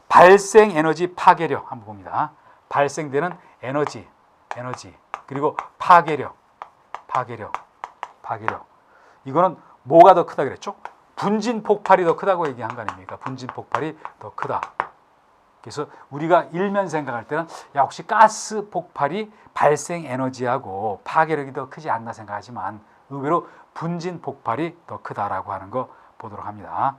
발생 에너지 파괴력 한번 봅니다. 발생되는 에너지 그리고 파괴력. 이거는 뭐가 더 크다 그랬죠? 분진 폭발이 더 크다고 얘기한 거 아닙니까? 분진 폭발이 더 크다. 그래서 우리가 일면 생각할 때는 혹시 가스 폭발이 발생 에너지하고 파괴력이 더 크지 않나 생각하지만 의외로 분진 폭발이 더 크다라고 하는 거 보도록 합니다.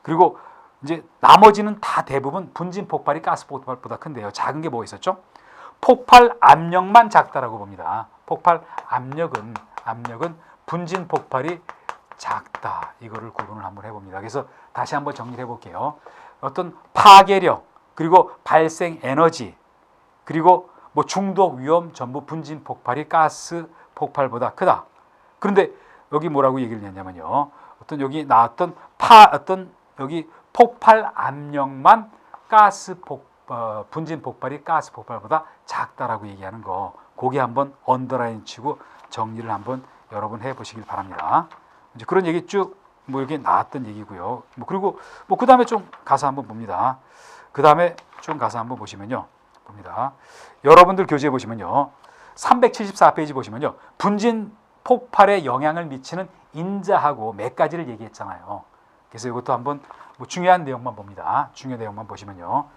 그리고 이제 나머지는 다 대부분 분진 폭발이 가스 폭발보다 큰데요. 작은 게 뭐가 있었죠? 폭발 압력만 작다라고 봅니다. 폭발 압력은 분진 폭발이 작다. 이거를 구분을 한번 해봅니다. 그래서 다시 한번 정리를 해볼게요. 어떤 파괴력 그리고 발생 에너지 그리고 뭐 중독 위험 전부 분진 폭발이 가스 폭발보다 크다. 그런데 여기 뭐라고 얘기를 했냐면요. 어떤 여기 나왔던 여기 폭발 압력만 분진 폭발이 가스 폭발보다 작다라고 얘기하는 거. 거기 한번 언더라인 치고 정리를 한번 여러분 해보시길 바랍니다. 이제 그런 얘기 쭉 뭐 여기 나왔던 얘기고요. 뭐 그리고 뭐 그 다음에 좀 가서 한번 봅니다. 그 다음에 좀 가서 한번 보시면요. 봅니다. 여러분들 교재에 보시면요. 374페이지 보시면요. 분진 폭발에 영향을 미치는 인자하고 몇 가지를 얘기했잖아요. 그래서 이것도 한번 뭐 중요한 내용만 봅니다. 중요한 내용만 보시면요.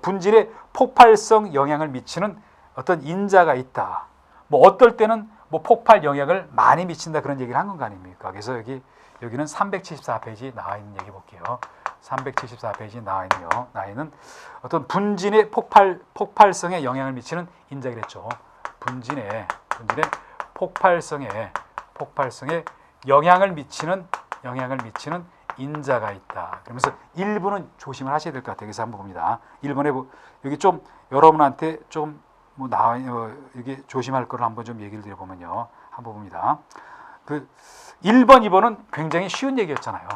분진의 폭발성 영향을 미치는 어떤 인자가 있다. 뭐 어떨 때는 뭐 폭발 영향을 많이 미친다 그런 얘기를 한 거 아닙니까? 그래서 여기는 374페이지 나와 있는 얘기 볼게요. 374페이지 나와 있는 어떤 분진의 폭발성에 영향을 미치는 인자 그랬죠. 분진의 폭발성에 영향을 미치는 인자가 있다. 그러면서 1번은 조심을 하셔야 될 것 같아요. 그래서 한번 봅니다. 1번에 여기 좀 여러분한테 좀 뭐 나와 여기 조심할 거를 한번 좀 얘기를 드려보면요. 한번 봅니다. 그 1번, 2번은 굉장히 쉬운 얘기였잖아요.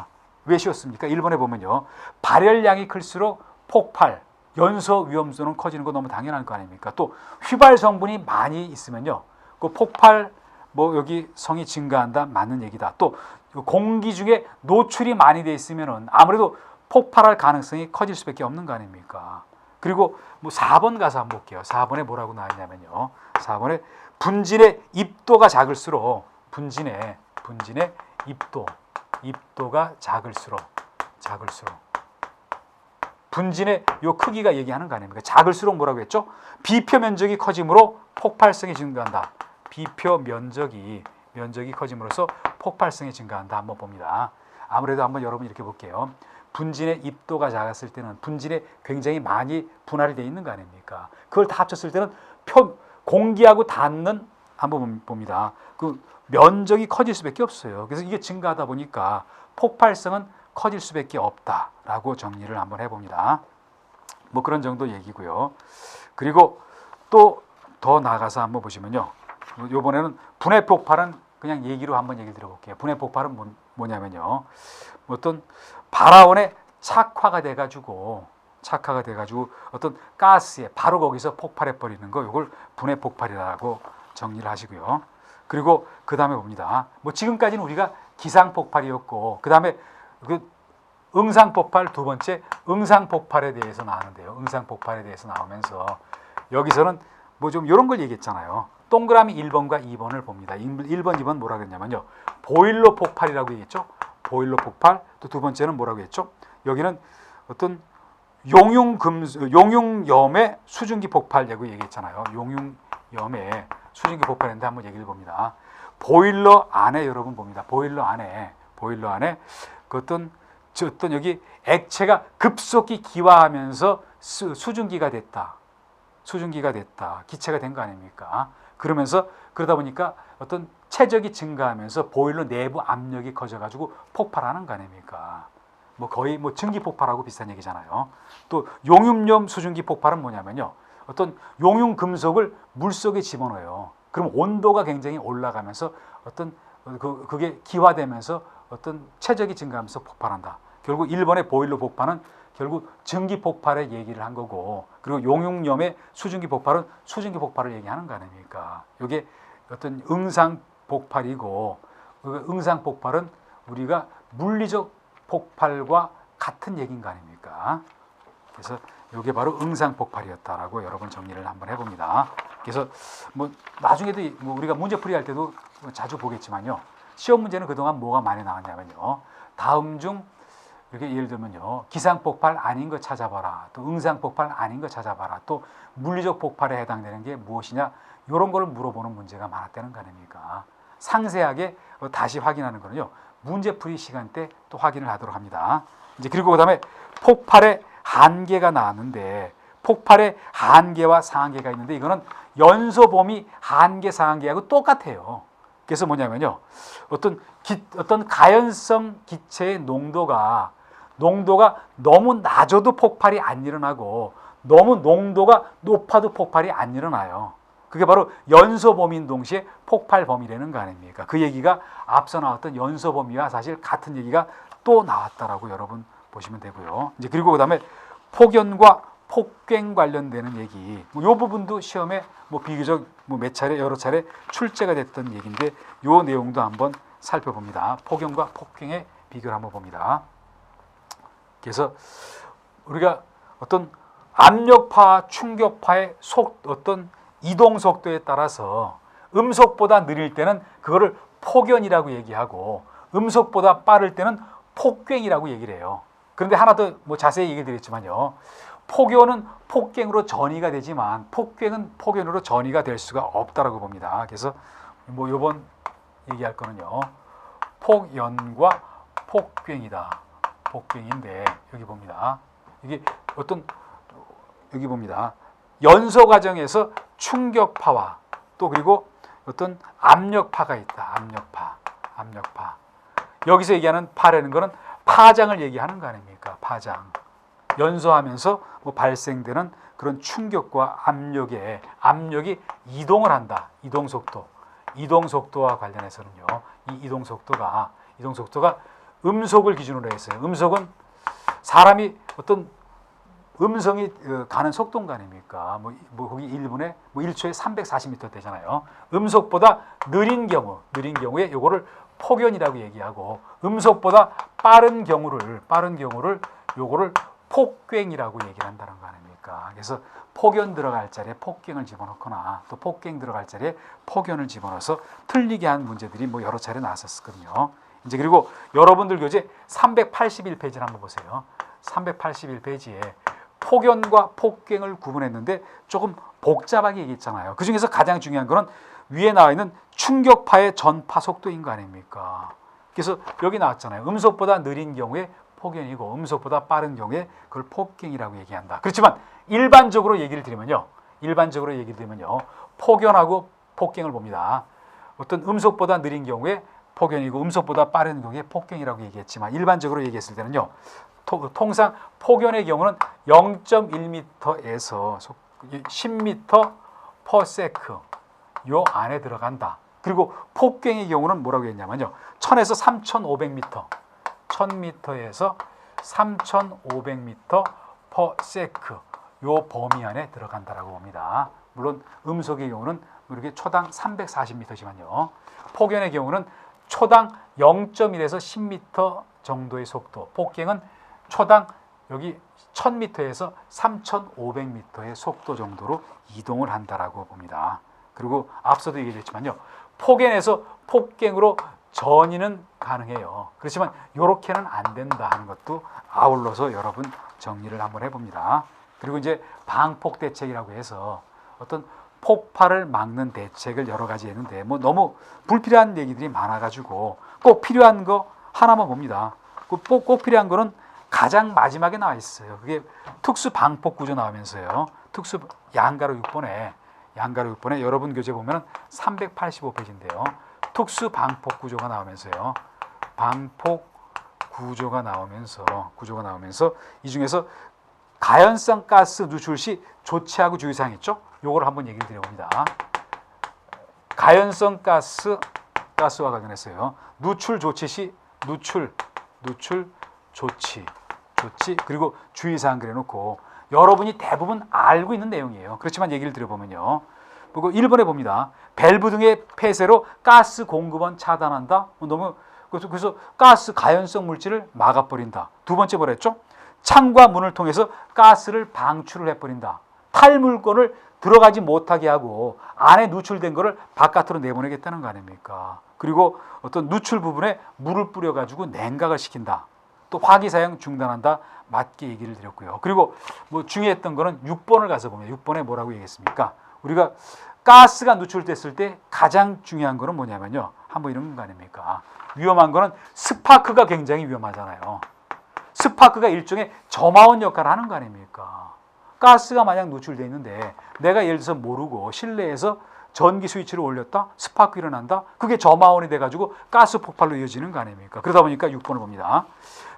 왜 쉬웠습니까? 1번에 보면요. 발열량이 클수록 폭발, 연소 위험도는 커지는 거 너무 당연한 거 아닙니까? 또 휘발 성분이 많이 있으면요. 그 폭발 뭐 여기 성이 증가한다 맞는 얘기다. 또 공기 중에 노출이 많이 돼 있으면은 아무래도 폭발할 가능성이 커질 수밖에 없는 거 아닙니까? 그리고 뭐 4번 가서 한번 볼게요. 4번에 뭐라고 나와 있냐면요. 4번에 분진의 입도가 작을수록 분진의 입도가 작을수록 분진의 요 크기가 얘기하는 거 아닙니까? 작을수록 뭐라고 했죠? 비표 면적이 커지므로 폭발성이 증가한다. 비표 면적이 커짐으로써 폭발성이 증가한다. 한번 봅니다. 아무래도 한번 여러분 이렇게 볼게요. 분진의 입도가 작았을 때는 분진에 굉장히 많이 분할이 되어 있는 거 아닙니까? 그걸 다 합쳤을 때는 공기하고 닿는 한번 봅니다. 그 면적이 커질 수밖에 없어요. 그래서 이게 증가하다 보니까 폭발성은 커질 수밖에 없다라고 정리를 한번 해봅니다. 뭐 그런 정도 얘기고요. 그리고 또 더 나가서 한번 보시면요. 이번에는 분해 폭발은 그냥 얘기로 한번 얘기를 드려볼게요. 분해 폭발은 뭐냐면요. 어떤 발화원에 착화가 돼가지고 어떤 가스에 바로 거기서 폭발해 버리는 거, 이걸 분해 폭발이라고 정리를 하시고요. 그리고 그 다음에 봅니다. 뭐 지금까지는 우리가 기상 폭발이었고, 그 다음에 그 응상 폭발 두 번째 응상 폭발에 대해서 나오는데요. 응상 폭발에 대해서 나오면서 여기서는 뭐 좀 이런 걸 얘기했잖아요. 동그라미 1번과 2번을 봅니다. 1번, 2번 뭐라 그랬냐면요. 보일러 폭발이라고 얘기했죠. 보일러 폭발. 또 두 번째는 뭐라고 했죠? 여기는 어떤 용융염의 수증기 폭발이라고 얘기했잖아요. 용융염의 수증기 폭발인데 한번 얘기를 봅니다. 보일러 안에 여러분 봅니다. 보일러 안에 그 어떤 여기 액체가 급속히 기화하면서 수증기가 됐다. 기체가 된 거 아닙니까? 그러다 보니까 어떤 체적이 증가하면서 보일러 내부 압력이 커져가지고 폭발하는 거 아닙니까? 뭐 거의 뭐 증기 폭발하고 비슷한 얘기잖아요. 또 용융염 수증기 폭발은 뭐냐면요. 어떤 용융 금속을 물 속에 집어넣어요. 그럼 온도가 굉장히 올라가면서 어떤 그게 기화되면서 어떤 체적이 증가하면서 폭발한다. 결국 1번의 보일러 폭발은 결국 증기 폭발의 얘기를 한 거고, 그리고 용융염의 수증기 폭발은 수증기 폭발을 얘기하는 거 아닙니까? 이게 어떤 응상 폭발이고, 그 응상 폭발은 우리가 물리적 폭발과 같은 얘기인 거 아닙니까? 그래서 이게 바로 응상 폭발이었다라고 여러분 정리를 한번 해봅니다. 그래서 뭐 나중에도 뭐 우리가 문제풀이 할 때도 자주 보겠지만요. 시험 문제는 그동안 뭐가 많이 나왔냐면요. 다음 중 이렇게 예를 들면요. 기상 폭발 아닌 거 찾아봐라. 또 응상 폭발 아닌 거 찾아봐라. 또 물리적 폭발에 해당되는 게 무엇이냐. 이런 걸 물어보는 문제가 많았다는 거 아닙니까? 상세하게 다시 확인하는 거는요. 문제풀이 시간 때 또 확인을 하도록 합니다. 이제 그리고 그다음에 폭발의 한계가 나왔는데, 폭발의 한계와 상한계가 있는데, 이거는 연소 범위 한계 상한계하고 똑같아요. 그래서 뭐냐면요, 어떤 가연성 기체의 농도가 너무 낮아도 폭발이 안 일어나고 너무 농도가 높아도 폭발이 안 일어나요. 그게 바로 연소 범위인 동시에 폭발 범위라는 거 아닙니까? 그 얘기가 앞서 나왔던 연소 범위와 사실 같은 얘기가 또 나왔다라고 여러분 보시면 되고요. 이제 그리고 그다음에 폭연과 폭갱 관련되는 얘기, 이 부분도 시험에 비교적 몇 차례 여러 차례 출제가 됐던 얘기인데, 이 내용도 한번 살펴봅니다. 폭연과 폭갱의 비교를 한번 봅니다. 그래서 우리가 어떤 압력파, 충격파의 어떤 이동 속도에 따라서 음속보다 느릴 때는 그거를 폭연이라고 얘기하고, 음속보다 빠를 때는 폭갱이라고 얘기를 해요. 그런데 하나 더 자세히 얘기 드렸지만요. 폭연은 폭갱으로 전이가 되지만 폭갱은 폭연으로 전이가 될 수가 없다라고 봅니다. 그래서 이번 얘기할 거는요. 폭연과 폭갱이다. 폭갱인데 여기 봅니다. 이게 여기 봅니다. 연소 과정에서 충격파와 또 그리고 어떤 압력파가 있다. 압력파. 여기서 얘기하는 파라는 거는 파장을 얘기하는 거 아닙니까? 파장. 연소하면서 발생되는 그런 충격과 압력이 이동을 한다. 이동 속도와 관련해서는요. 이 이동 속도가 음속을 기준으로 했어요. 음속은 사람이 어떤 음성이 가는 속도인 거 아닙니까? 거기 1분에 1초에 340m 되잖아요. 음속보다 느린 경우에 이거를 폭연이라고 얘기하고, 음속보다 빠른 경우를 요거를 폭갱이라고 얘기를 한다는 거 아닙니까? 그래서 폭연 들어갈 자리에 폭갱을 집어넣거나 또 폭갱 들어갈 자리에 폭연을 집어넣어서 틀리게 한 문제들이 여러 차례 나왔었거든요. 이제 그리고 여러분들 교재 381페이지를 한번 보세요. 381페이지에 폭연과 폭갱을 구분했는데 조금 복잡하게 얘기했잖아요. 그 중에서 가장 중요한 거는 위에 나와 있는 충격파의 전파 속도인 거 아닙니까? 그래서 여기 나왔잖아요. 음속보다 느린 경우에 폭연이고 음속보다 빠른 경우에 그걸 폭갱이라고 얘기한다. 그렇지만 일반적으로 얘기를 드리면요. 폭연하고 폭갱을 봅니다. 어떤 음속보다 느린 경우에 폭연이고 음속보다 빠른 경우에 폭갱이라고 얘기했지만, 일반적으로 얘기했을 때는요. 통상 폭연의 경우는 0.1m에서 10m/s 요 안에 들어간다. 그리고 폭갱의 경우는 뭐라고 했냐면요. 1000에서 3500m, 1000m에서 3500m/s 요 범위 안에 들어간다라고 봅니다. 물론 음속의 경우는 이렇게 초당 340m지만요. 폭연의 경우는 초당 0.1에서 10m 정도의 속도, 폭갱은 초당 여기 1000m에서 3500m의 속도 정도로 이동을 한다라고 봅니다. 그리고 앞서도 얘기했지만요. 폭연에서 폭갱으로 전이는 가능해요. 그렇지만 이렇게는 안 된다 하는 것도 아울러서 여러분 정리를 한번 해봅니다. 그리고 이제 방폭 대책이라고 해서 어떤 폭발을 막는 대책을 여러 가지 했는데 너무 불필요한 얘기들이 많아가지고 꼭 필요한 거 하나만 봅니다. 꼭 필요한 거는 가장 마지막에 나와 있어요. 그게 특수 방폭 구조 나오면서요. 특수 양가로 6번에 여러분 교재 보면 385페이지인데요. 특수 방폭 구조가 나오면서요. 방폭 구조가 나오면서 이 중에서 가연성 가스 누출 시 조치하고 주의사항 있죠? 요거를 한번 얘기를 드려봅니다. 가연성 가스와 관련해서요. 누출 조치 시 누출 조치 좋지. 그리고 주의사항 그려놓고 여러분이 대부분 알고 있는 내용이에요. 그렇지만 얘기를 드려보면요. 그리고 1번에 봅니다. 밸브 등의 폐쇄로 가스 공급원 차단한다. 너무 그래서 가스 가연성 물질을 막아버린다. 두 번째 뭐라 했죠? 창과 문을 통해서 가스를 방출을 해버린다. 탈물건을 들어가지 못하게 하고 안에 누출된 거를 바깥으로 내보내겠다는 거 아닙니까? 그리고 어떤 누출 부분에 물을 뿌려가지고 냉각을 시킨다. 또 화기 사용 중단한다. 맞게 얘기를 드렸고요. 그리고 뭐 중요했던 거는 6번을 가서 보면 6번에 뭐라고 얘기했습니까? 우리가 가스가 누출됐을 때 가장 중요한 거는 뭐냐면요. 한번 이런 거 아닙니까? 위험한 거는 스파크가 굉장히 위험하잖아요. 스파크가 일종의 점화원 역할을 하는 거 아닙니까? 가스가 만약 누출되어 있는데 내가 예를 들어서 모르고 실내에서 전기 스위치를 올렸다? 스파크 일어난다? 그게 점화원이 돼가지고 가스 폭발로 이어지는 거 아닙니까? 그러다 보니까 6번을 봅니다.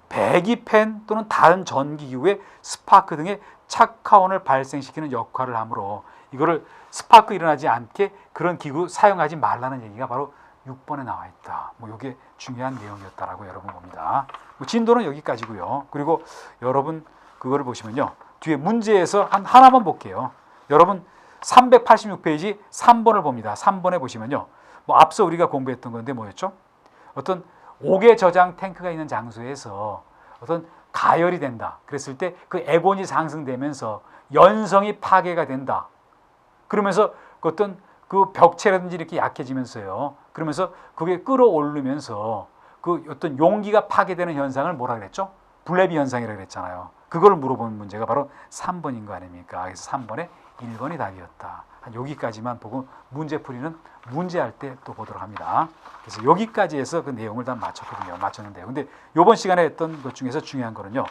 배기팬 또는 다른 전기기구에 스파크 등의 착화원을 발생시키는 역할을 하므로 이거를 스파크 일어나지 않게 그런 기구 사용하지 말라는 얘기가 바로 6번에 나와 있다. 뭐 이게 중요한 내용이었다라고 여러분 봅니다. 뭐 진도는 여기까지고요. 그리고 여러분 그거를 보시면요. 뒤에 문제에서 하나만 볼게요. 여러분 386페이지 3번을 봅니다. 3번에 보시면요. 뭐 앞서 우리가 공부했던 건데 뭐였죠? 어떤 옥외 저장 탱크가 있는 장소에서 어떤 가열이 된다. 그랬을 때 그 에곤이 상승되면서 연성이 파괴가 된다. 그러면서 그 어떤 그 벽체라든지 이렇게 약해지면서요. 그러면서 그게 끌어오르면서 그 어떤 용기가 파괴되는 현상을 뭐라 그랬죠? 블레비 현상이라고 그랬잖아요. 그걸 물어본 문제가 바로 3번인 거 아닙니까? 그래서 3번에 1번이 답이었다. 한 여기까지만 보고 문제풀이는 문제할 때 또 보도록 합니다. 그래서 여기까지 해서 그 내용을 다 맞췄는데요. 근데 이번 시간에 했던 것 중에서 중요한 거는요.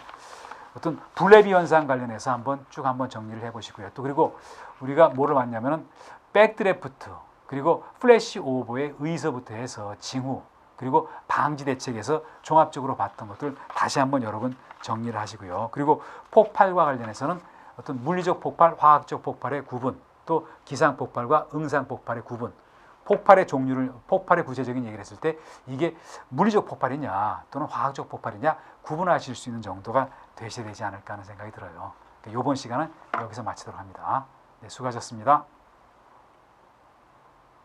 어떤 블레비 현상 관련해서 한번 정리를 해보시고요. 또 그리고 우리가 뭐를 봤냐면은 백드래프트 그리고 플래시 오버의 의서부터 해서 징후 그리고 방지 대책에서 종합적으로 봤던 것들 다시 한번 여러분 정리를 하시고요. 그리고 폭발과 관련해서는 어떤 물리적 폭발, 화학적 폭발의 구분, 또 기상 폭발과 응상 폭발의 구분, 폭발의 종류를 폭발의 구체적인 얘기를 했을 때 이게 물리적 폭발이냐 또는 화학적 폭발이냐 구분하실 수 있는 정도가 되셔야 되지 않을까 하는 생각이 들어요. 이번 시간은 여기서 마치도록 합니다. 네, 수고하셨습니다.